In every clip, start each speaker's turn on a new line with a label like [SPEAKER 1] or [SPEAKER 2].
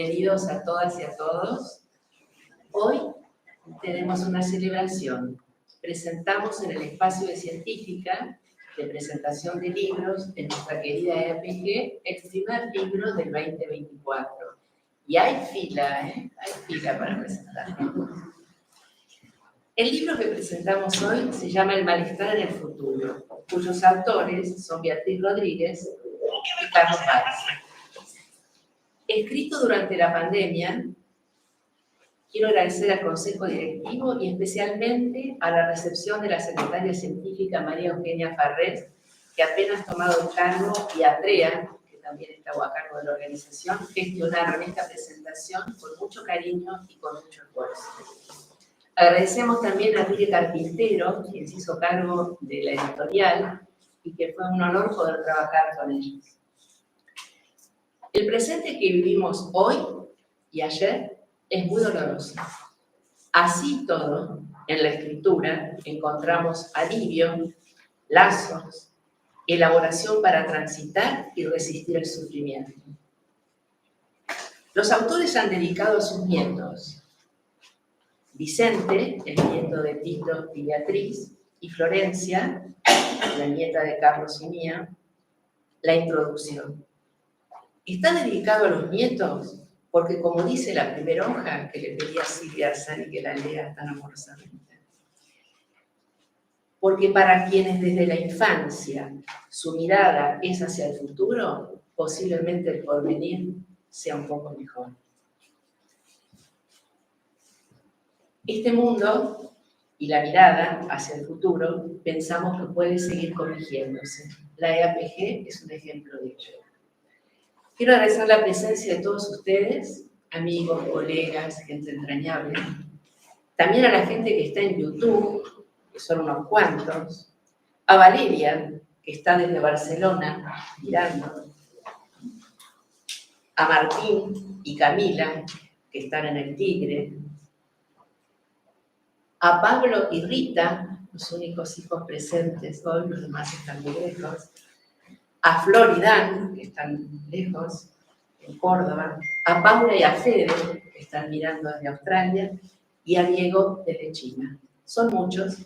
[SPEAKER 1] Bienvenidos a todas y a todos. Hoy tenemos una celebración. Presentamos en el espacio de científica de presentación de libros en nuestra querida EAPG el primer libro del 2024. Y hay fila, hay fila para presentar. El libro que presentamos hoy se llama El malestar en el futuro, cuyos autores son Beatriz Rodríguez y Carlos Valls. Escrito durante la pandemia, quiero agradecer al Consejo Directivo y especialmente a la recepción de la secretaria científica María Eugenia Farrés, que apenas tomado el cargo, y a Andrea, que también estaba a cargo de la organización, gestionaron esta presentación con mucho cariño y con mucho esfuerzo. Agradecemos también a Enrique Carpintero, quien se hizo cargo de la editorial, y que fue un honor poder trabajar con ellos. El presente que vivimos hoy y ayer es muy doloroso. Así todo, en la escritura encontramos alivio, lazos, elaboración para transitar y resistir el sufrimiento. Los autores han dedicado a sus nietos, Vicente, el nieto de Tito y Beatriz, y Florencia, la nieta de Carlos y mía, la introducción. Está dedicado a los nietos porque, como dice la primera hoja que le pedí a Silvia Arzani que la lea tan amorosamente, porque para quienes desde la infancia su mirada es hacia el futuro, posiblemente el porvenir sea un poco mejor. Este mundo y la mirada hacia el futuro pensamos que puede seguir corrigiéndose. La EAPG es un ejemplo de ello. Quiero agradecer la presencia de todos ustedes, amigos, colegas, gente entrañable. También a la gente que está en YouTube, que son unos cuantos. A Valeria, que está desde Barcelona mirando. A Martín y Camila, que están en el Tigre. A Pablo y Rita, los únicos hijos presentes hoy, los demás están muy lejos. A Flor y Dan, que están lejos, en Córdoba. A Paula y a Fede, que están mirando desde Australia. Y a Diego desde China. Son muchos.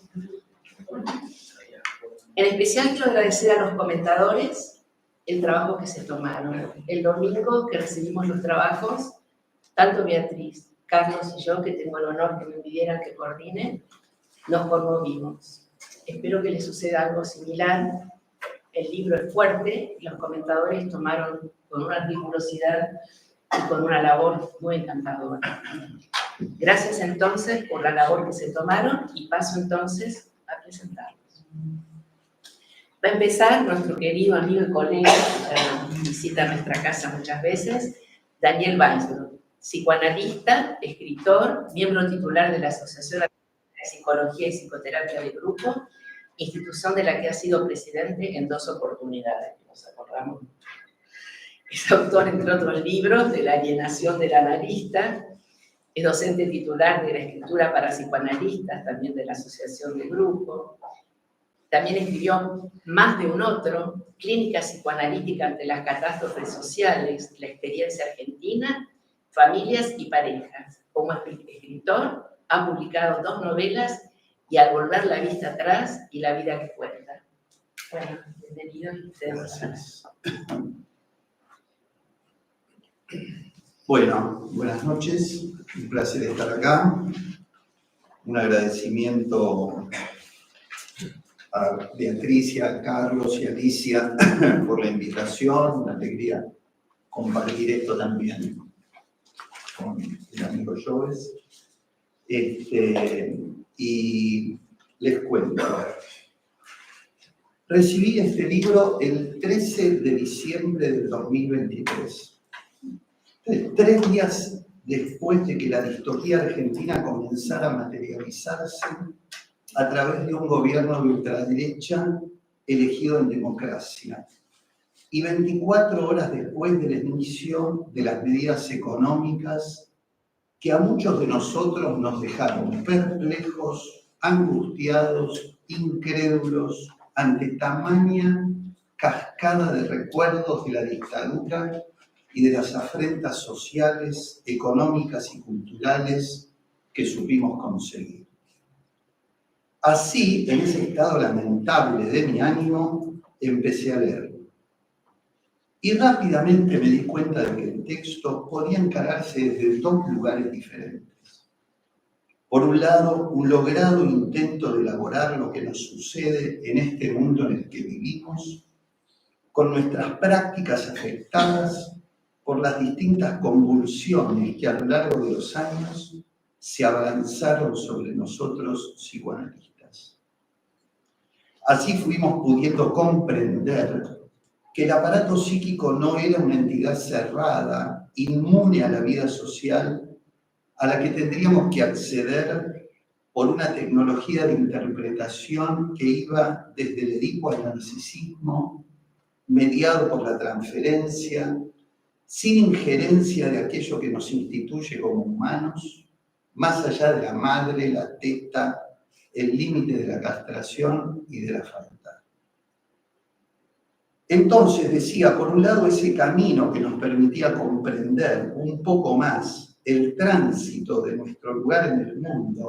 [SPEAKER 1] En especial quiero agradecer a los comentadores el trabajo que se tomaron. El domingo que recibimos los trabajos, tanto Beatriz, Carlos y yo, que tengo el honor que me pidieran que coordine, nos conmovimos. Espero que les suceda algo similar. El libro es fuerte, los comentadores tomaron con una rigurosidad y con una labor muy encantadora. Gracias entonces por la labor que se tomaron y paso entonces a presentarlos. Va a empezar nuestro querido amigo y colega, que ya visita nuestra casa muchas veces, Daniel Weisbrot, psicoanalista, escritor, miembro titular de la Asociación de Psicología y Psicoterapia de Grupo, institución de la que ha sido presidente en 2 oportunidades, nos acordamos. Es autor, entre otros libros, de La alienación del analista, es docente titular de la escritura para psicoanalistas, también de la Asociación de Grupo. También escribió Más de un otro, Clínica psicoanalítica ante las catástrofes sociales, la experiencia argentina, familias y parejas. Como escritor, ha publicado 2 novelas y Al volver la vista atrás y La vida que cuenta. Bueno, bienvenidos ustedes.
[SPEAKER 2] Bueno, buenas noches, un placer estar acá. Un agradecimiento a Beatriz, a Carlos y a Alicia por la invitación, una alegría compartir esto también con el amigo Joves. Y les cuento. Recibí este libro el 13 de diciembre del 2023. 3 días después de que la distopía argentina comenzara a materializarse a través de un gobierno de ultraderecha elegido en democracia. Y 24 horas después del inicio de las medidas económicas que a muchos de nosotros nos dejaron perplejos, angustiados, incrédulos ante tamaña cascada de recuerdos de la dictadura y de las afrentas sociales, económicas y culturales que supimos conseguir. Así, en ese estado lamentable de mi ánimo, empecé a leerlo. Y rápidamente me di cuenta de que el texto podía encararse desde dos lugares diferentes. Por un lado, un logrado intento de elaborar lo que nos sucede en este mundo en el que vivimos, con nuestras prácticas afectadas por las distintas convulsiones que a lo largo de los años se abalanzaron sobre nosotros psicoanalistas. Así fuimos pudiendo comprender que el aparato psíquico no era una entidad cerrada, inmune a la vida social, a la que tendríamos que acceder por una tecnología de interpretación que iba desde el Edipo al narcisismo, mediado por la transferencia, sin injerencia de aquello que nos instituye como humanos, más allá de la madre, la teta, el límite de la castración y de la falta. Entonces decía, por un lado, ese camino que nos permitía comprender un poco más el tránsito de nuestro lugar en el mundo,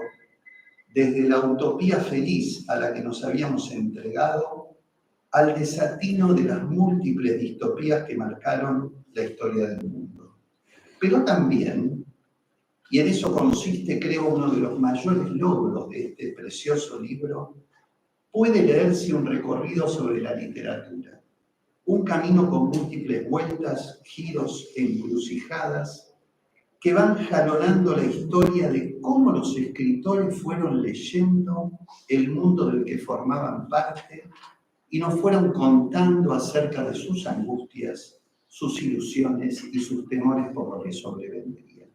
[SPEAKER 2] desde la utopía feliz a la que nos habíamos entregado, al desatino de las múltiples distopías que marcaron la historia del mundo. Pero también, y en eso consiste, creo, uno de los mayores logros de este precioso libro, puede leerse un recorrido sobre la literatura. Un camino con múltiples vueltas, giros e encrucijadas que van jalonando la historia de cómo los escritores fueron leyendo el mundo del que formaban parte y nos fueron contando acerca de sus angustias, sus ilusiones y sus temores por lo que sobrevendría.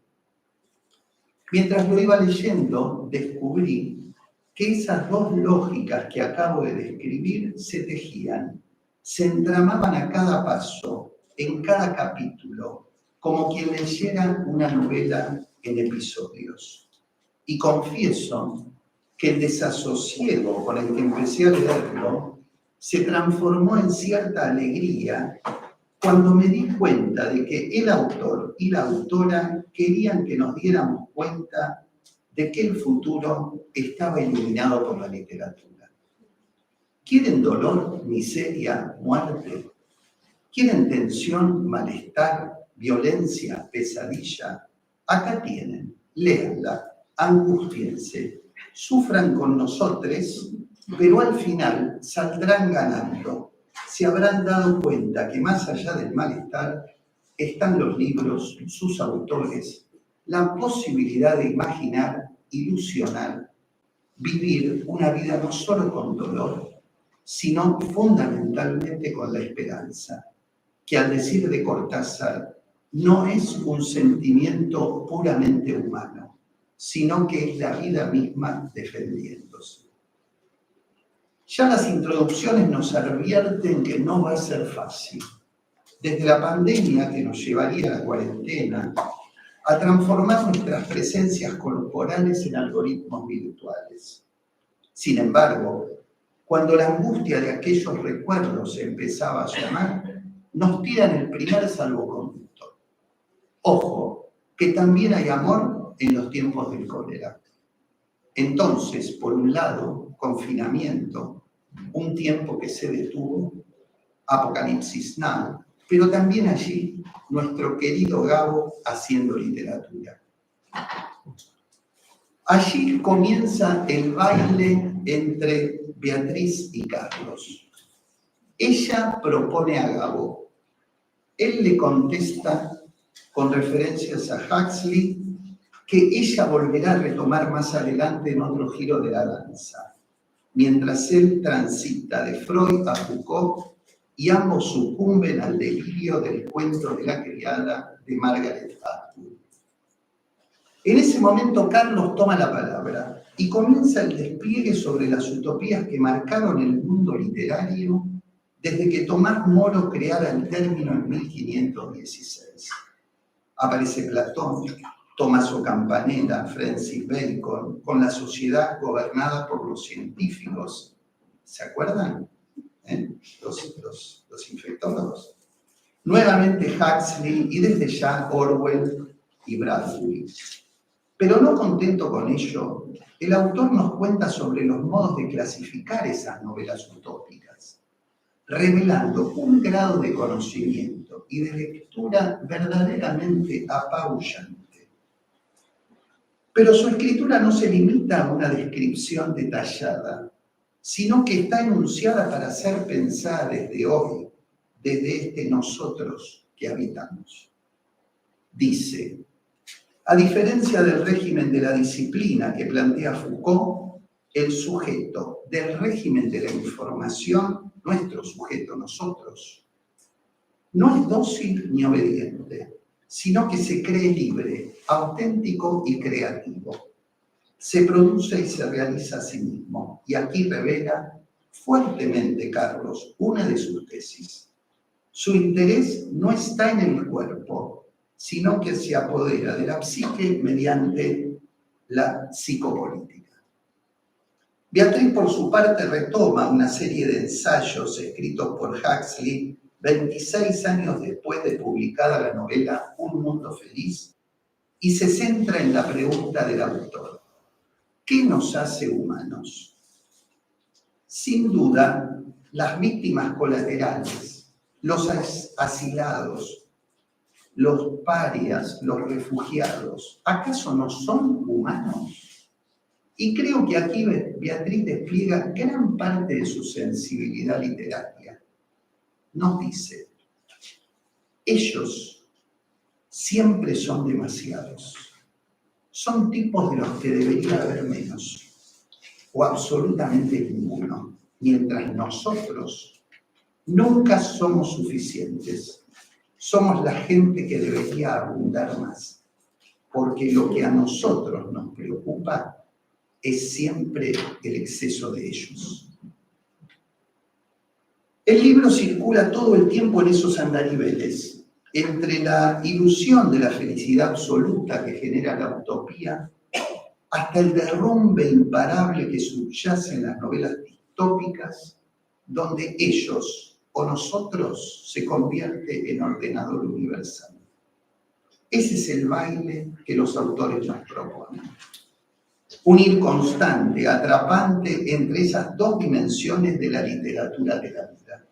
[SPEAKER 2] Mientras lo iba leyendo, descubrí que esas dos lógicas que acabo de describir se tejían, se entramaban a cada paso, en cada capítulo, como quien leyera una novela en episodios. Y confieso que el desasosiego con el que empecé a leerlo se transformó en cierta alegría cuando me di cuenta de que el autor y la autora querían que nos diéramos cuenta de que el futuro estaba iluminado por la literatura. ¿Quieren dolor, miseria, muerte? ¿Quieren tensión, malestar, violencia, pesadilla? Acá tienen, léanla, angústiense, sufran con nosotros, pero al final saldrán ganando. Se habrán dado cuenta que más allá del malestar están los libros, sus autores, la posibilidad de imaginar, ilusionar, vivir una vida no solo con dolor, sino fundamentalmente con la esperanza, que al decir de Cortázar, no es un sentimiento puramente humano, sino que es la vida misma defendiéndose. Ya las introducciones nos advierten que no va a ser fácil. Desde la pandemia que nos llevaría a la cuarentena, a transformar nuestras presencias corporales en algoritmos virtuales. Sin embargo, cuando la angustia de aquellos recuerdos empezaba a llamar, nos tiran el primer salvoconducto. Ojo, que también hay amor en los tiempos del cólera. Entonces, por un lado, confinamiento, un tiempo que se detuvo, Apocalipsis Now, pero también allí nuestro querido Gabo haciendo literatura. Allí comienza el baile entre Beatriz y Carlos. Ella propone a Gabo. Él le contesta con referencias a Huxley que ella volverá a retomar más adelante en otro giro de la danza, mientras él transita de Freud a Foucault y ambos sucumben al delirio del cuento de la criada de Margaret Atwood. En ese momento Carlos toma la palabra y comienza el despliegue sobre las utopías que marcaron el mundo literario desde que Tomás Moro creara el término en 1516. Aparece Platón, Tommaso Campanella, Francis Bacon, con la sociedad gobernada por los científicos. ¿Se acuerdan? Los infectólogos. nuevamente Huxley y desde ya Orwell y Bradbury. Pero no contento con ello, el autor nos cuenta sobre los modos de clasificar esas novelas utópicas, revelando un grado de conocimiento y de lectura verdaderamente apabullante. Pero su escritura no se limita a una descripción detallada, sino que está enunciada para ser pensada desde hoy, desde este nosotros que habitamos. Dice: a diferencia del régimen de la disciplina que plantea Foucault, el sujeto del régimen de la información, nuestro sujeto, nosotros, no es dócil ni obediente, sino que se cree libre, auténtico y creativo. Se produce y se realiza a sí mismo. Y aquí revela fuertemente Carlos una de sus tesis. Su interés no está en el cuerpo, sino que se apodera de la psique mediante la psicopolítica. Beatriz, por su parte, retoma una serie de ensayos escritos por Huxley 26 años después de publicada la novela Un mundo feliz y se centra en la pregunta del autor: ¿qué nos hace humanos? Sin duda, las víctimas colaterales, los asilados, los parias, los refugiados, ¿acaso no son humanos? Y creo que aquí Beatriz despliega gran parte de su sensibilidad literaria. Nos dice: ellos siempre son demasiados. Son tipos de los que debería haber menos, o absolutamente ninguno, mientras nosotros nunca somos suficientes. Somos la gente que debería abundar más, porque lo que a nosotros nos preocupa es siempre el exceso de ellos. El libro circula todo el tiempo en esos andariveles, entre la ilusión de la felicidad absoluta que genera la utopía, hasta el derrumbe imparable que subyace en las novelas distópicas, donde ellos o nosotros se convierte en ordenador universal. Ese es el baile que los autores nos proponen. Un ir constante, atrapante entre esas dos dimensiones de la literatura de la vida.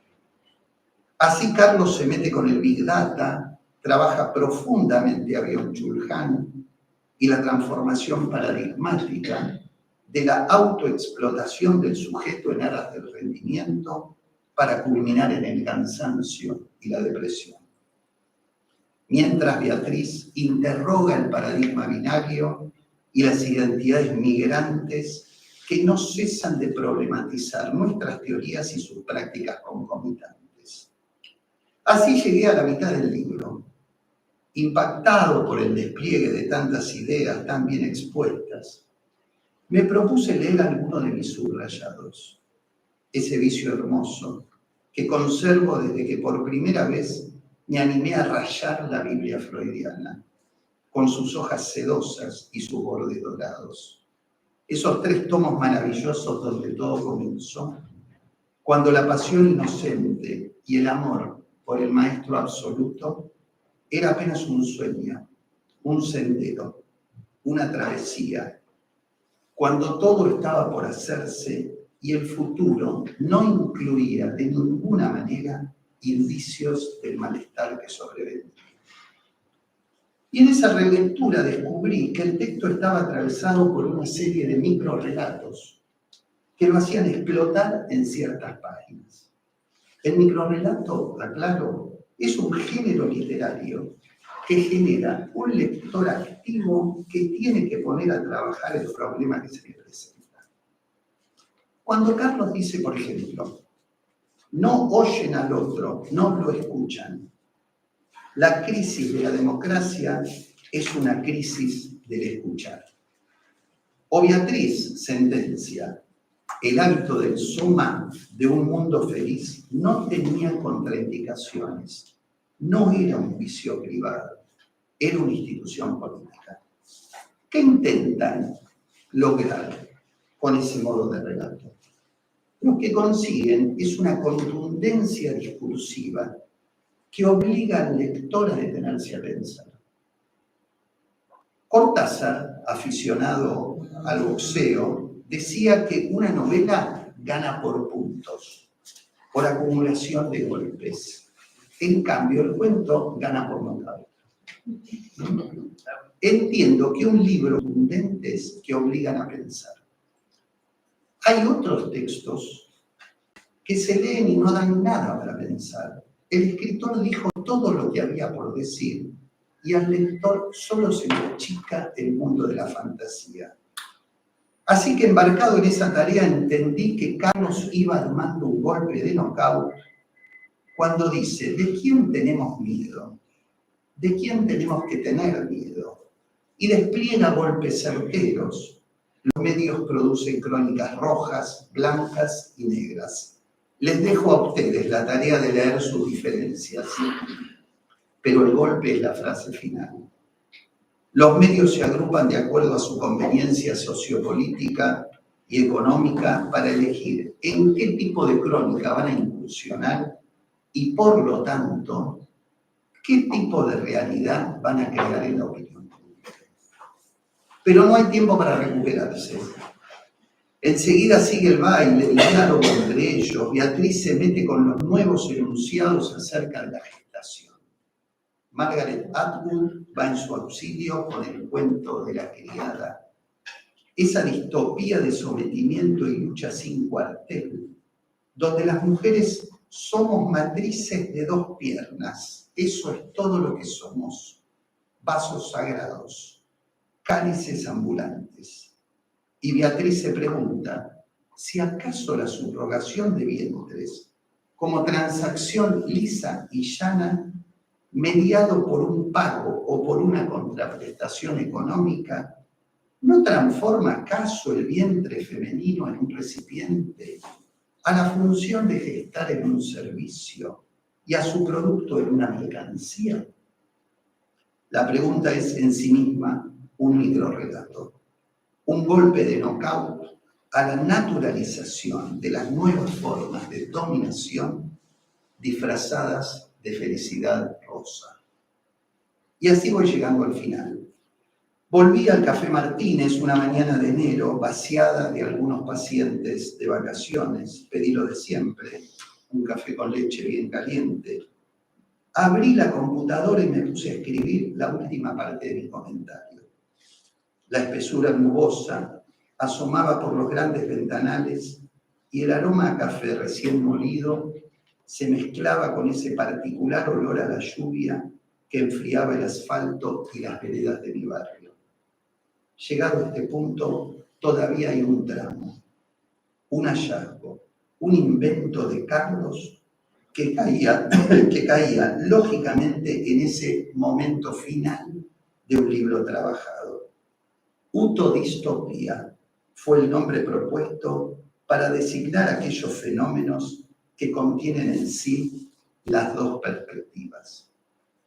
[SPEAKER 2] Así Carlos se mete con el Big Data, trabaja profundamente a Byung-Chul Han y la transformación paradigmática de la autoexplotación del sujeto en aras del rendimiento para culminar en el cansancio y la depresión. Mientras Beatriz interroga el paradigma binario y las identidades migrantes que no cesan de problematizar nuestras teorías y sus prácticas concomitantes. Así llegué a la mitad del libro, impactado por el despliegue de tantas ideas tan bien expuestas. Me propuse leer alguno de mis subrayados, ese vicio hermoso que conservo desde que por primera vez me animé a rayar la Biblia freudiana, con sus hojas sedosas y sus bordes dorados. Esos 3 tomos maravillosos donde todo comenzó, cuando la pasión inocente y el amor por el maestro absoluto era apenas un sueño, un sendero, una travesía, cuando todo estaba por hacerse y el futuro no incluía de ninguna manera indicios del malestar que sobrevenía. Y en esa relectura descubrí que el texto estaba atravesado por una serie de microrelatos que lo hacían explotar en ciertas páginas. El microrelato, aclaro, es un género literario que genera un lector activo que tiene que poner a trabajar el problema que se le presenta. Cuando Carlos dice, por ejemplo, no oyen al otro, no lo escuchan, la crisis de la democracia es una crisis del escuchar. O Beatriz sentencia: el hábito del suma de un mundo feliz no tenía contraindicaciones, no era un vicio privado, era una institución política. ¿Qué intentan lograr con ese modo de relato? Lo que consiguen es una contundencia discursiva que obliga al lector a detenerse a pensar. Cortázar, aficionado al boxeo, decía que una novela gana por puntos, por acumulación de golpes. En cambio, el cuento gana por nocaut. Entiendo que un libro contundentes que obligan a pensar. Hay otros textos que se leen y no dan nada para pensar. El escritor dijo todo lo que había por decir y al lector solo se le achica el mundo de la fantasía. Así que embarcado en esa tarea entendí que Carlos iba armando un golpe de nocaut cuando dice, ¿de quién tenemos miedo? ¿De quién tenemos que tener miedo? Y despliega golpes certeros. Los medios producen crónicas rojas, blancas y negras. Les dejo a ustedes la tarea de leer sus diferencias. Pero el golpe es la frase final. Los medios se agrupan de acuerdo a su conveniencia sociopolítica y económica para elegir en qué tipo de crónica van a incursionar y, por lo tanto, qué tipo de realidad van a crear en la opinión pública. Pero no hay tiempo para recuperarse. Enseguida sigue el baile, el diálogo entre ellos. Beatriz se mete con los nuevos enunciados acerca de la gestación. Margaret Atwood va en su auxilio con el cuento de la criada. Esa distopía de sometimiento y lucha sin cuartel, donde las mujeres somos matrices de dos piernas. Eso es todo lo que somos. Vasos sagrados, cálices ambulantes. Y Beatriz se pregunta si acaso la subrogación de vientres, como transacción lisa y llana, mediado por un pago o por una contraprestación económica, ¿no transforma acaso el vientre femenino en un recipiente, a la función de gestar en un servicio y a su producto en una mercancía? La pregunta es en sí misma un microrrelato, un golpe de nocaut a la naturalización de las nuevas formas de dominación disfrazadas de felicidad rosa. Y así voy llegando al final. Volví al Café Martínez una mañana de enero, vaciada de algunos pacientes de vacaciones, pedí lo de siempre, un café con leche bien caliente. Abrí la computadora y me puse a escribir la última parte de mi comentario. La espesura nubosa asomaba por los grandes ventanales y el aroma a café recién molido se mezclaba con ese particular olor a la lluvia que enfriaba el asfalto y las veredas de mi barrio. Llegado a este punto, todavía hay un tramo, un hallazgo, un invento de Carlos que caía lógicamente en ese momento final de un libro trabajado. Utodistopía fue el nombre propuesto para designar aquellos fenómenos que contienen en sí las dos perspectivas.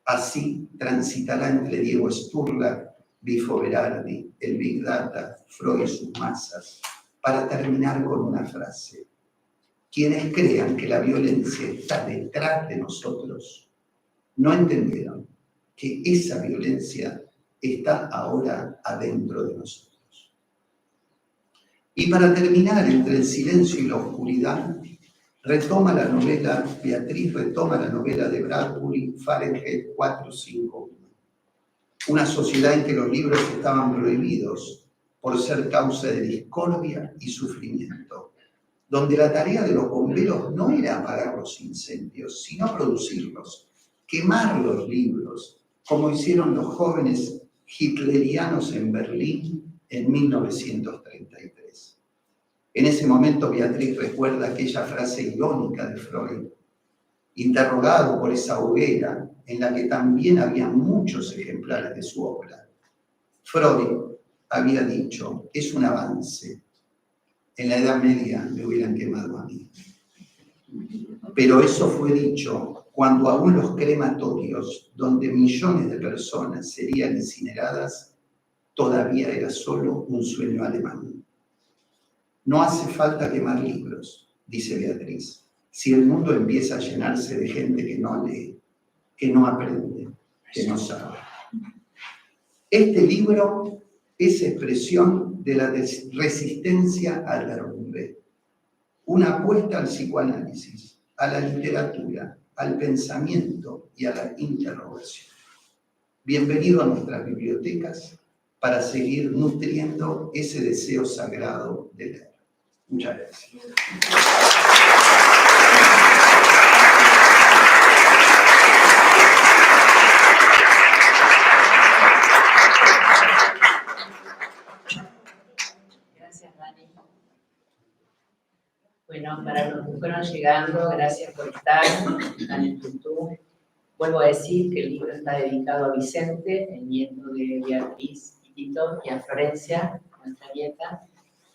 [SPEAKER 2] Así transitará entre Diego Sturla, Bifo Berardi, el Big Data, Freud y sus masas, para terminar con una frase. Quienes crean que la violencia está detrás de nosotros, no entendieron que esa violencia está ahora adentro de nosotros. Y para terminar, entre el silencio y la oscuridad, Beatriz retoma la novela de Bradbury, Fahrenheit 451. Una sociedad en que los libros estaban prohibidos por ser causa de discordia y sufrimiento, donde la tarea de los bomberos no era apagar los incendios, sino producirlos, quemar los libros, como hicieron los jóvenes hitlerianos en Berlín en 1933. En ese momento Beatriz recuerda aquella frase irónica de Freud, interrogado por esa hoguera en la que también había muchos ejemplares de su obra. Freud había dicho, es un avance. En la Edad Media me hubieran quemado a mí. Pero eso fue dicho cuando aún los crematorios, donde millones de personas serían incineradas, todavía era solo un sueño alemán. No hace falta quemar libros, dice Beatriz, si el mundo empieza a llenarse de gente que no lee. que no aprende, que no sabe. Este libro es expresión de la resistencia al derrumbe, una apuesta al psicoanálisis, a la literatura, al pensamiento y a la interrogación. Bienvenido a nuestras bibliotecas para seguir nutriendo ese deseo sagrado de leer. Muchas gracias.
[SPEAKER 1] Gracias, Dani. Bueno, para los que fueron llegando, gracias por estar en YouTube. Vuelvo a decir que el libro está dedicado a Vicente, el nieto de Beatriz y Tito, y a Florencia, nuestra nieta,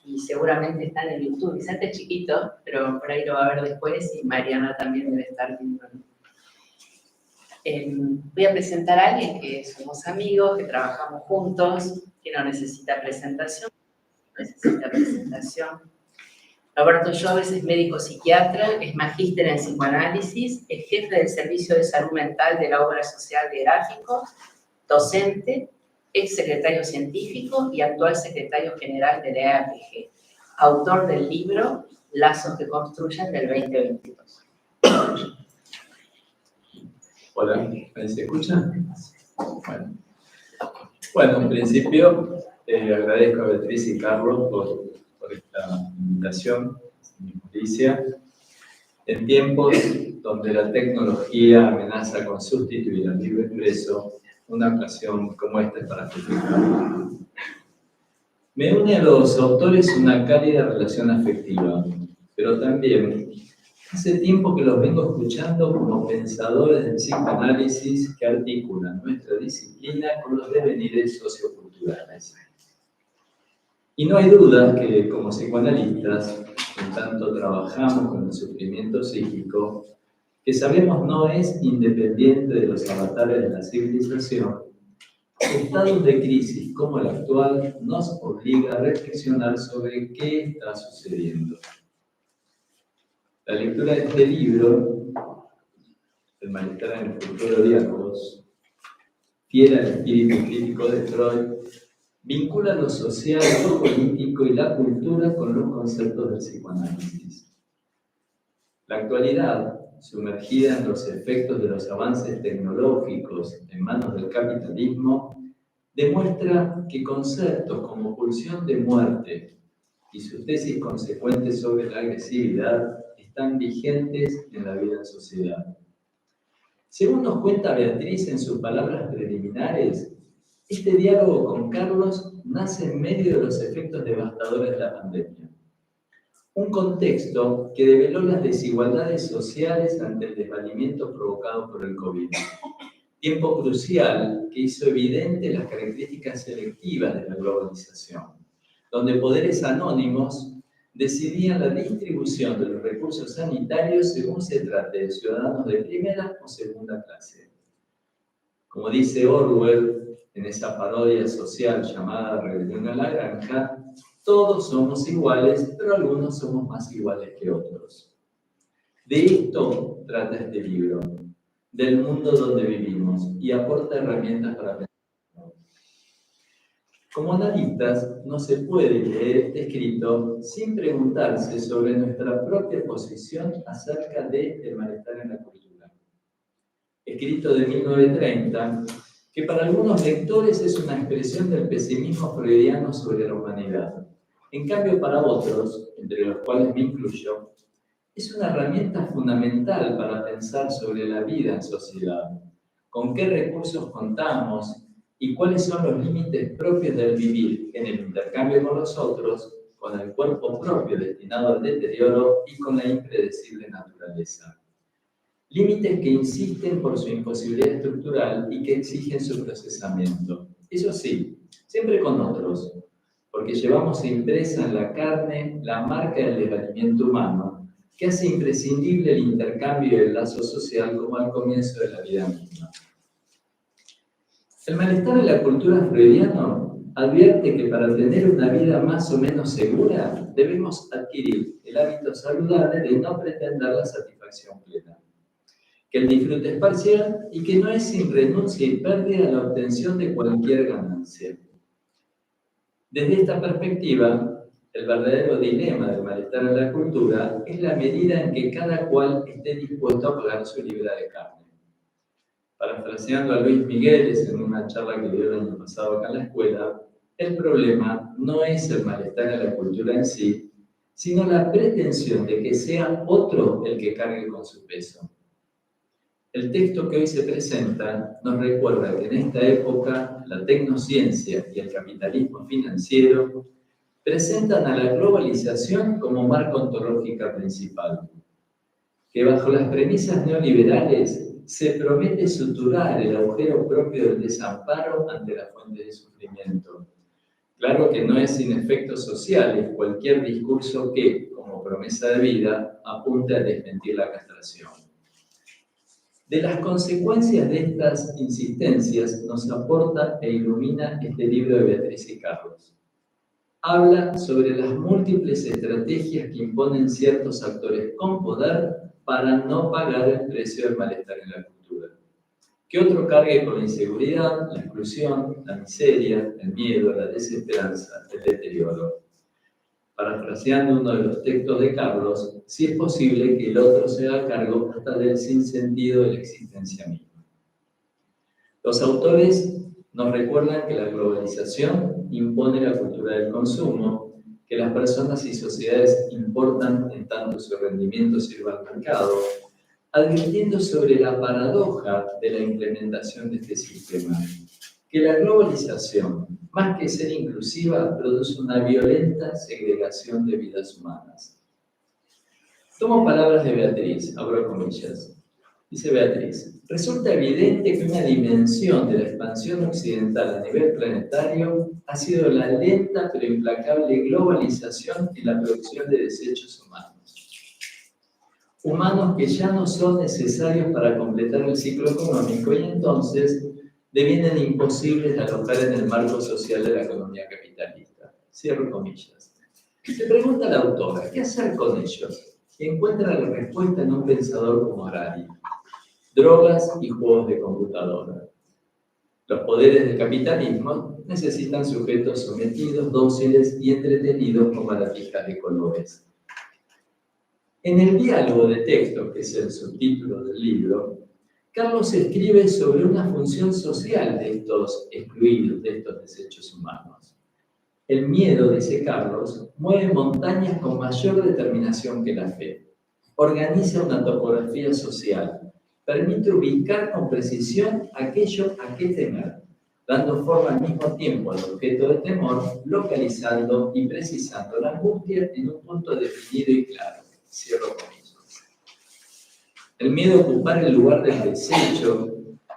[SPEAKER 1] y seguramente está en el YouTube. Vicente es chiquito, pero por ahí lo va a ver después, y Mariana también debe estar viéndolo. Voy a presentar a alguien que somos amigos, que trabajamos juntos, que no necesita presentación. Roberto Lloves es médico psiquiatra, es magíster en psicoanálisis, es jefe del Servicio de Salud Mental de la Obra Social de Gráfico, docente, ex secretario científico y actual secretario general de la EAPG, autor del libro Lazos que construyen del 2022.
[SPEAKER 3] Hola, ¿se escucha? Bueno, en principio agradezco a Beatriz y Carlos por esta invitación, mi noticia. En tiempos donde la tecnología amenaza con sustituir al libro expreso, una ocasión como esta es para festejar. Me une a los autores una cálida relación afectiva, pero también hace tiempo que los vengo escuchando como pensadores del psicoanálisis que articulan nuestra disciplina con los devenires socioculturales. Y no hay duda que como psicoanalistas, en tanto trabajamos con el sufrimiento psíquico, que sabemos no es independiente de los avatares de la civilización, estados de crisis como el actual nos obliga a reflexionar sobre qué está sucediendo. La lectura de este libro, El malestar en el futuro de diálogos, fiel al espíritu crítico de Freud, vincula lo social, lo político y la cultura con los conceptos del psicoanálisis. La actualidad, sumergida en los efectos de los avances tecnológicos en manos del capitalismo, demuestra que conceptos como pulsión de muerte y sus tesis consecuentes sobre la agresividad están vigentes en la vida en sociedad. Según nos cuenta Beatriz en sus palabras preliminares, este diálogo con Carlos nace en medio de los efectos devastadores de la pandemia. Un contexto que develó las desigualdades sociales ante el desvalimiento provocado por el COVID. Tiempo crucial que hizo evidente las características selectivas de la globalización, donde poderes anónimos decidían la distribución de los recursos sanitarios según se trate de ciudadanos de primera o segunda clase. Como dice Orwell, en esa parodia social llamada Rebelión a la Granja, todos somos iguales, pero algunos somos más iguales que otros. De esto trata este libro, del mundo donde vivimos, y aporta herramientas para pensar. Como analistas, no se puede leer este escrito sin preguntarse sobre nuestra propia posición acerca del malestar en la cultura. Escrito de 1930, que para algunos lectores es una expresión del pesimismo freudiano sobre la humanidad. En cambio, para otros, entre los cuales me incluyo, es una herramienta fundamental para pensar sobre la vida en sociedad, con qué recursos contamos y cuáles son los límites propios del vivir en el intercambio con los otros, con el cuerpo propio destinado al deterioro y con la impredecible naturaleza. Límites que insisten por su imposibilidad estructural y que exigen su procesamiento. Eso sí, siempre con otros, porque llevamos impresa en la carne la marca del desvalimiento humano, que hace imprescindible el intercambio y el lazo social como al comienzo de la vida misma. El malestar de la cultura freudiana advierte que para tener una vida más o menos segura debemos adquirir el hábito saludable de no pretender la satisfacción plena. que el disfrute es parcial y que no es sin renuncia y pérdida la obtención de cualquier ganancia. Desde esta perspectiva, el verdadero dilema del malestar en la cultura es la medida en que cada cual esté dispuesto a pagar su libra de carne. Parafraseando a Luis Migueles en una charla que dio el año pasado acá en la escuela, el problema no es el malestar en la cultura en sí, sino la pretensión de que sea otro el que cargue con su peso. El texto que hoy se presenta nos recuerda que en esta época la tecnociencia y el capitalismo financiero presentan a la globalización como marca ontológica principal, que bajo las premisas neoliberales se promete suturar el agujero propio del desamparo ante la fuente de sufrimiento. Claro que no es sin efectos sociales cualquier discurso que, como promesa de vida, apunte a desmentir la castración. De las consecuencias de estas insistencias nos aporta e ilumina este libro de Beatriz y Carlos. Habla sobre las múltiples estrategias que imponen ciertos actores con poder para no pagar el precio del malestar en la cultura. Que otro cargue con la inseguridad, la exclusión, la miseria, el miedo, la desesperanza, el deterioro. Parafraseando uno de los textos de Carlos, si es posible que el otro se haga cargo hasta del sinsentido de la existencia misma. Los autores nos recuerdan que la globalización impone la cultura del consumo, que las personas y sociedades importan en tanto su rendimiento sirva al mercado, advirtiendo sobre la paradoja de la implementación de este sistema, que la globalización, más que ser inclusiva, produce una violenta segregación de vidas humanas. Tomo palabras de Beatriz, abro comillas. Dice Beatriz, resulta evidente que una dimensión de la expansión occidental a nivel planetario ha sido la lenta pero implacable globalización en la producción de desechos humanos. Humanos que ya no son necesarios para completar el ciclo económico y entonces devienen imposibles de alojar en el marco social de la economía capitalista. Cierro comillas. Se pregunta la autora, ¿qué hacer con ellos? Y encuentra la respuesta en un pensador como Harari. Drogas y juegos de computadora. Los poderes del capitalismo necesitan sujetos sometidos, dóciles y entretenidos con baratijas de colores. En el diálogo de texto, que es el subtítulo del libro, Carlos escribe sobre una función social de estos excluidos, de estos desechos humanos. El miedo, dice Carlos, mueve montañas con mayor determinación que la fe. Organiza una topografía social. Permite ubicar con precisión aquello a qué temer, dando forma al mismo tiempo al objeto de temor, localizando y precisando la angustia en un punto definido y claro. Cierro comillas. El miedo a ocupar el lugar del desecho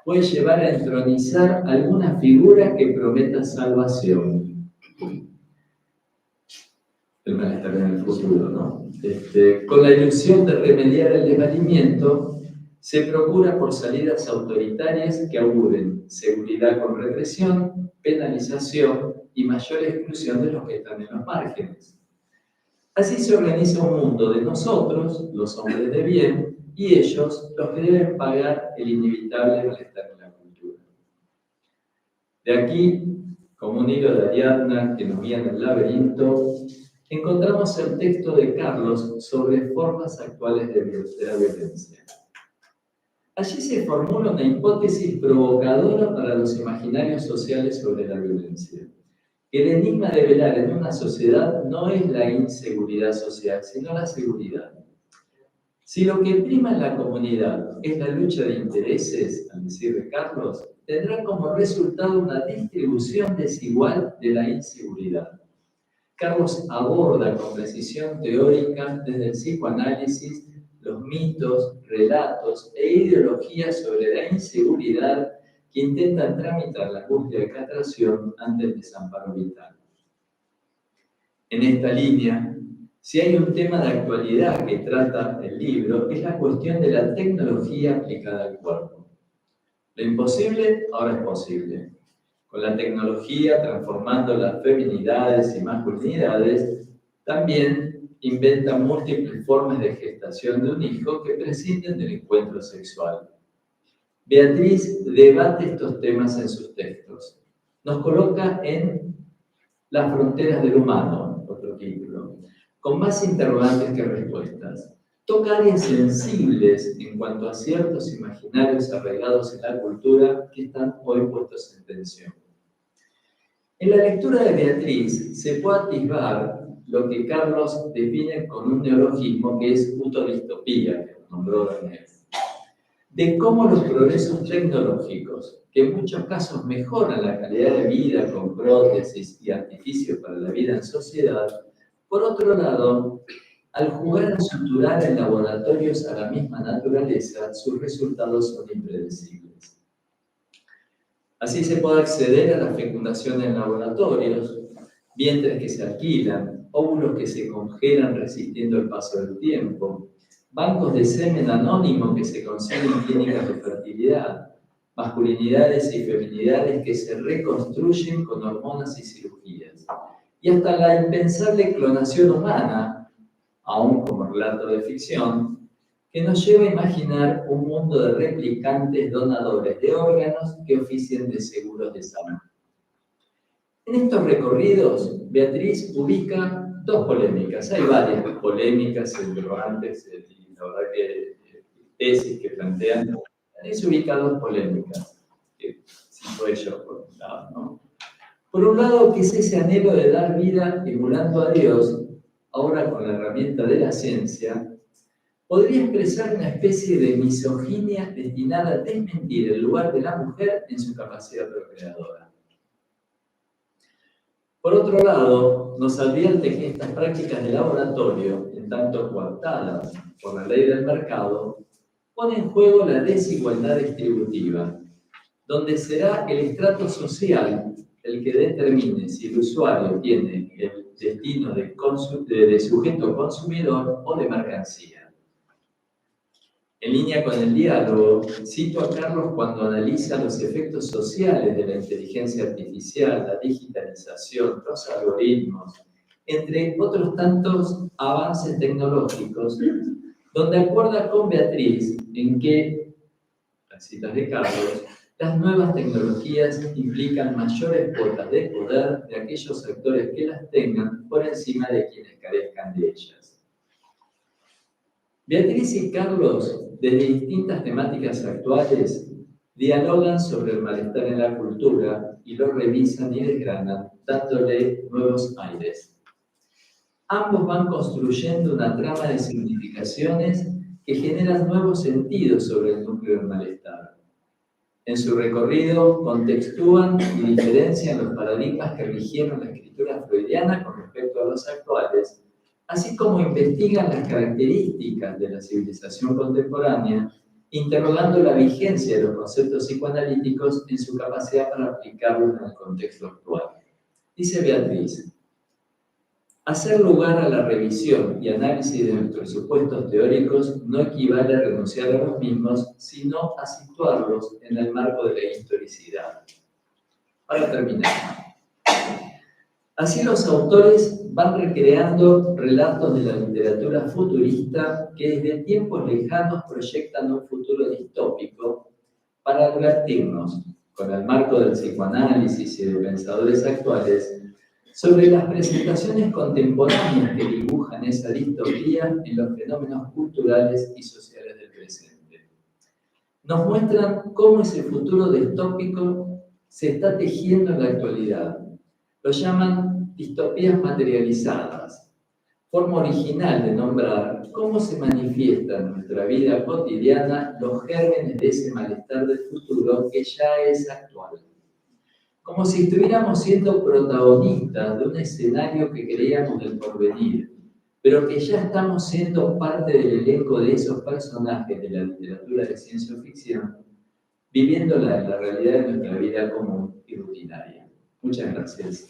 [SPEAKER 3] puede llevar a entronizar alguna figura que prometa salvación. El malestar en el futuro, ¿no? Con la ilusión de remediar el desvalimiento, se procura por salidas autoritarias que auguren seguridad con represión, penalización y mayor exclusión de los que están en los márgenes. Así se organiza un mundo de nosotros, los hombres de bien, y ellos, los que deben pagar el inevitable malestar en la cultura. De aquí, como un hilo de Ariadna que nos guía en el laberinto, encontramos el texto de Carlos sobre formas actuales de la violencia. Allí se formula una hipótesis provocadora para los imaginarios sociales sobre la violencia. El enigma de velar en una sociedad no es la inseguridad social, sino la seguridad. Si lo que prima en la comunidad es la lucha de intereses, al decir de Carlos, tendrá como resultado una distribución desigual de la inseguridad. Carlos aborda con precisión teórica desde el psicoanálisis los mitos, relatos e ideologías sobre la inseguridad que intentan tramitar la angustia de castración ante el desamparo vital. En esta línea, si hay un tema de actualidad que trata el libro, es la cuestión de la tecnología aplicada al cuerpo. Lo imposible ahora es posible. Con la tecnología transformando las feminidades y masculinidades, también inventa múltiples formas de gestación de un hijo que prescinden del encuentro sexual. Beatriz debate estos temas en sus textos. Nos coloca en Las fronteras del humano, otro título, con más interrogantes que respuestas. Toca áreas sensibles en cuanto a ciertos imaginarios arraigados en la cultura que están hoy puestos en tensión. En la lectura de Beatriz se puede atisbar lo que Carlos define con un neologismo que es utodistopía, que nombró Daniel, de cómo los progresos tecnológicos, que en muchos casos mejoran la calidad de vida con prótesis y artificios para la vida en sociedad, por otro lado, al jugar a suturar en laboratorios a la misma naturaleza, sus resultados son impredecibles. Así se puede acceder a la fecundación en laboratorios, vientres que se alquilan, óvulos que se congelan resistiendo el paso del tiempo, bancos de semen anónimo que se consiguen en clínicas de fertilidad, masculinidades y feminidades que se reconstruyen con hormonas y cirugías, y hasta la impensable clonación humana, aún como relato de ficción, que nos lleva a imaginar un mundo de replicantes donadores de órganos que oficien de seguros de salud. En estos recorridos, Beatriz ubica dos polémicas. Hay varias polémicas, interrogantes, y la verdad que tesis que plantean. Beatriz ubica dos polémicas, que cito yo por un lado, ¿no? Por un lado, que es ese anhelo de dar vida emulando a Dios, ahora con la herramienta de la ciencia, podría expresar una especie de misoginia destinada a desmentir el lugar de la mujer en su capacidad procreadora. Por otro lado, nos advierte que estas prácticas de laboratorio, en tanto coartadas por la ley del mercado, ponen en juego la desigualdad distributiva, donde será el estrato social el que determine si el usuario tiene el destino de sujeto consumidor o de mercancía. En línea con el diálogo, cito a Carlos cuando analiza los efectos sociales de la inteligencia artificial, la digitalización, los algoritmos, entre otros tantos avances tecnológicos, donde acuerda con Beatriz en que, las citas de Carlos, las nuevas tecnologías implican mayores cuotas de poder de aquellos actores que las tengan por encima de quienes carezcan de ellas. Beatriz y Carlos, desde distintas temáticas actuales, dialogan sobre el malestar en la cultura y lo revisan y desgranan, dándole nuevos aires. Ambos van construyendo una trama de significaciones que generan nuevos sentidos sobre el núcleo del malestar. En su recorrido, contextúan y diferencian los paradigmas que rigieron la escritura freudiana con respecto a los actuales, así como investigan las características de la civilización contemporánea, interrogando la vigencia de los conceptos psicoanalíticos en su capacidad para aplicarlos en el contexto actual. Dice Beatriz: hacer lugar a la revisión y análisis de nuestros supuestos teóricos no equivale a renunciar a los mismos, sino a situarlos en el marco de la historicidad. Para terminar, así los autores van recreando relatos de la literatura futurista que desde tiempos lejanos proyectan un futuro distópico para advertirnos, con el marco del psicoanálisis y de pensadores actuales, sobre las presentaciones contemporáneas que dibujan esa distopía en los fenómenos culturales y sociales del presente. Nos muestran cómo ese futuro distópico se está tejiendo en la actualidad. Lo llaman distopías materializadas, forma original de nombrar cómo se manifiesta en nuestra vida cotidiana los gérmenes de ese malestar del futuro que ya es actual. Como si estuviéramos siendo protagonistas de un escenario que creíamos del porvenir, pero que ya estamos siendo parte del elenco de esos personajes de la literatura de ciencia ficción, viviéndola en la realidad de nuestra vida común y rutinaria. Muchas gracias.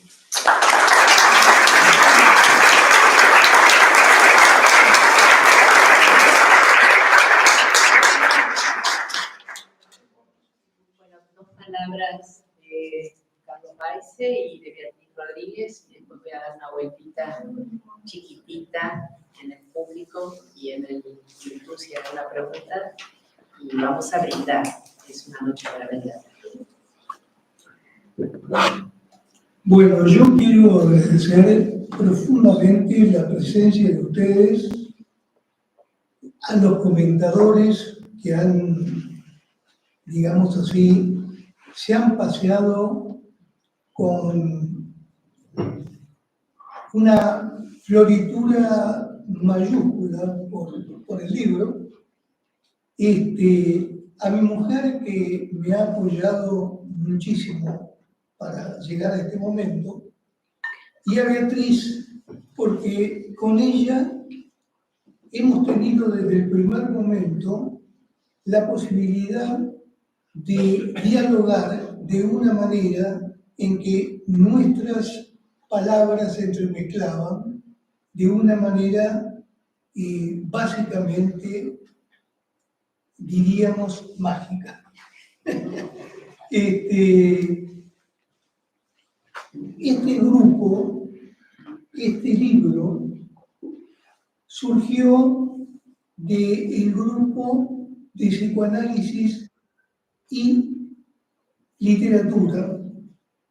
[SPEAKER 1] Bueno, dos palabras de Carlos Baise y de Beatriz Rodríguez, y después voy a dar una vueltita pregunta chiquitita en el público y en el YouTube si hay una pregunta. Y vamos a brindar. Es una noche para brindar.
[SPEAKER 4] Bueno, yo quiero agradecer profundamente la presencia de ustedes, a los comentadores que han, digamos así, se han paseado con una floritura mayúscula por el libro. A mi mujer, que me ha apoyado muchísimo para llegar a este momento, y a Beatriz, porque con ella hemos tenido desde el primer momento la posibilidad de dialogar de una manera en que nuestras palabras se entremezclaban de una manera básicamente, diríamos, mágica. Este grupo, este libro, surgió del grupo de psicoanálisis y literatura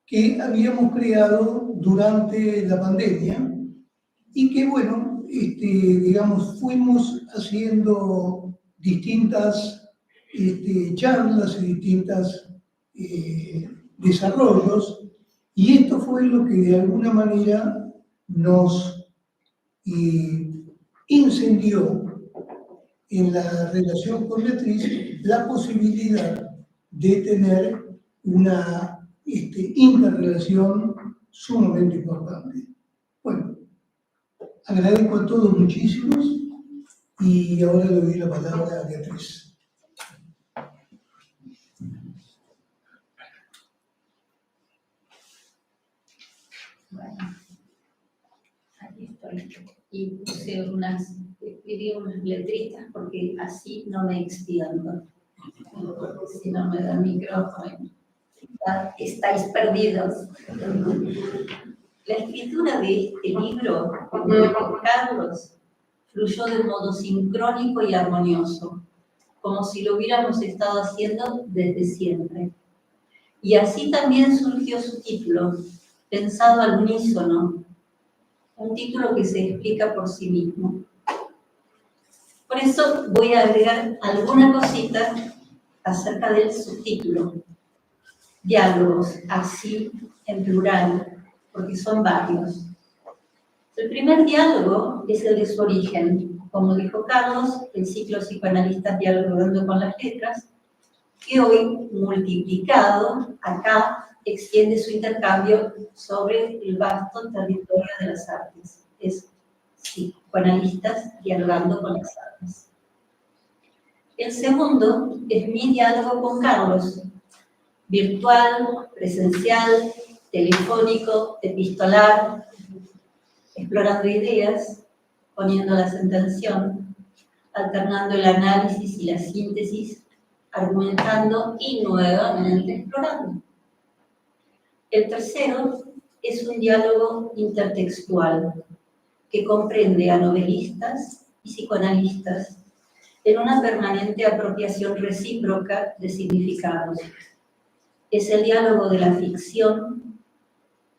[SPEAKER 4] que habíamos creado durante la pandemia y que, bueno, digamos, fuimos haciendo distintas charlas y distintos desarrollos, y esto fue lo que de alguna manera nos incendió en la relación con Beatriz la posibilidad de tener una interrelación sumamente importante. Bueno, agradezco a todos muchísimos y ahora le doy la palabra a Beatriz.
[SPEAKER 5] Bueno, aquí estoy. Y escribí unas letritas porque así no me extiendo. Si no me da el micrófono, estáis perdidos. La escritura de este libro, con Carlos, fluyó de modo sincrónico y armonioso, como si lo hubiéramos estado haciendo desde siempre. Y así también surgió su título, pensado al unísono, un título que se explica por sí mismo. Por eso voy a agregar alguna cosita acerca del subtítulo. Diálogos, así en plural, porque son varios. El primer diálogo es el de su origen, como dijo Carlos, el ciclo psicoanalistas dialogando con las letras, que hoy, multiplicado, acá extiende su intercambio sobre el vasto territorio de las artes. Es psicoanalistas dialogando con las artes. El segundo es mi diálogo con Carlos, virtual, presencial, telefónico, epistolar, explorando ideas, poniéndolas en tensión, alternando el análisis y la síntesis, argumentando y nuevamente explorando. El tercero es un diálogo intertextual que comprende a novelistas y psicoanalistas en una permanente apropiación recíproca de significados. Es el diálogo de la ficción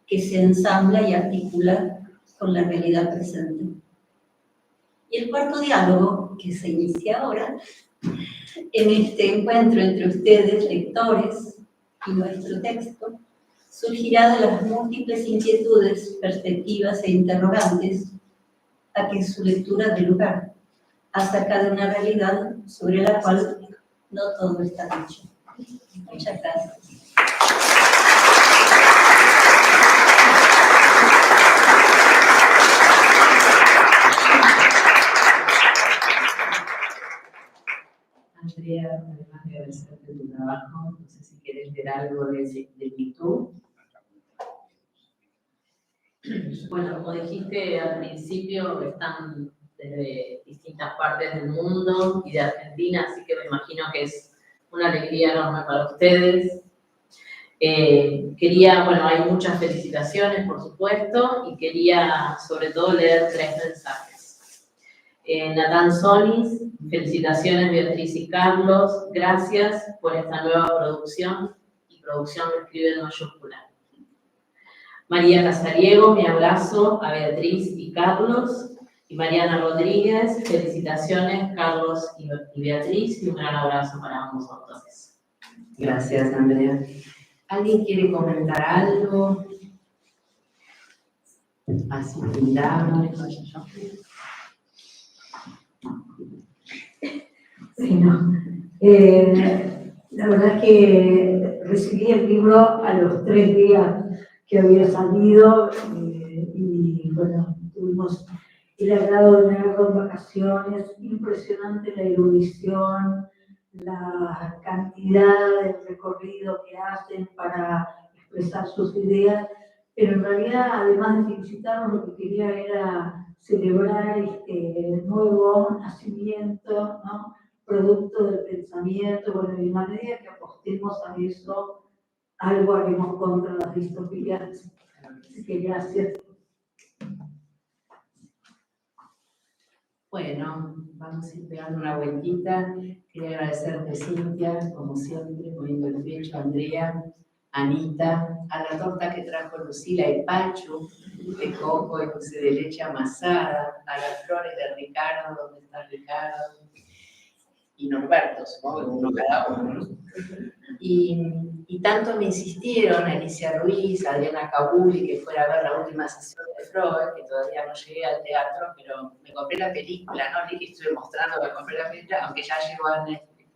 [SPEAKER 5] que se ensambla y articula con la realidad presente. Y el cuarto diálogo, que se inicia ahora, en este encuentro entre ustedes, lectores, y nuestro texto, surgirá de las múltiples inquietudes, perspectivas e interrogantes a que su lectura dé lugar, acerca de una realidad sobre la cual no todo está dicho. Muchas gracias.
[SPEAKER 1] Andrea, además de agradecerte tu trabajo, no sé si quieres ver algo de YouTube.
[SPEAKER 6] Bueno, como dijiste al principio, están desde distintas partes del mundo y de Argentina, así que me imagino que es una alegría enorme para ustedes. Quería, bueno, hay muchas felicitaciones, por supuesto, y quería sobre todo leer 3 mensajes. Natán Solis, felicitaciones Beatriz y Carlos, gracias por esta nueva producción, y producción lo escribe en mayúscula. María Casariego, mi abrazo a Beatriz y Carlos. Y Mariana Rodríguez, felicitaciones Carlos y Beatriz, y un gran abrazo para ambos autores.
[SPEAKER 1] Gracias, Andrea. ¿Alguien quiere comentar algo? Así brindamos.
[SPEAKER 7] Bueno, la verdad es que recibí el libro a los 3 días que había salido y bueno, tuvimos el agrado de leerlo en vacaciones. Impresionante la erudición, la cantidad de recorrido que hacen para expresar sus ideas, pero en realidad, además de felicitarnos, lo que quería era celebrar este nuevo nacimiento, ¿no? Producto del pensamiento. Bueno, y en la medida que apostemos a eso, algo haremos contra las distopías. Así que gracias.
[SPEAKER 1] Bueno, vamos a ir pegando una vueltita. Quería agradecerte, Cintia, como siempre, poniendo el pecho, a Andrea, a Anita, a la torta que trajo Lucila, el pacho de coco y dulce de leche amasada, a las flores de Ricardo, ¿dónde está Ricardo? Y Norberto, supongo que uno cada uno, ¿no? Y tanto me insistieron, Alicia Ruiz, Adriana Cabuli, que fuera a ver la última sesión de Freud, que todavía no llegué al teatro, pero me compré la película, ¿no? Ni que estuve mostrando que me compré la película, aunque ya llegó a Netflix.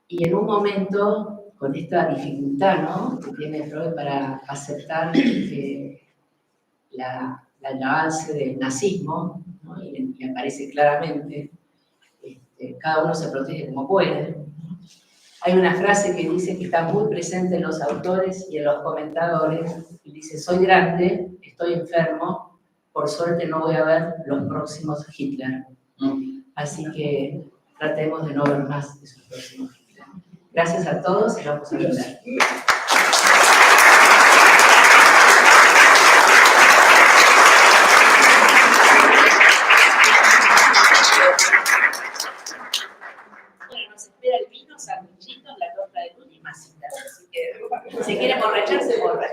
[SPEAKER 1] Y en un momento, con esta dificultad, ¿no?, que tiene Freud para aceptar que el avance del nazismo, ¿no?, y aparece claramente, cada uno se protege como puede. Hay una frase que dice que está muy presente en los autores y en los comentadores, y dice: soy grande, estoy enfermo, por suerte no voy a ver los próximos Hitler. Así que tratemos de no ver más esos próximos Hitler. Gracias a todos y vamos a ver. El vino, sanguchitos, la torta de luz y masitas. Así que si quiere emborrachar, se borra.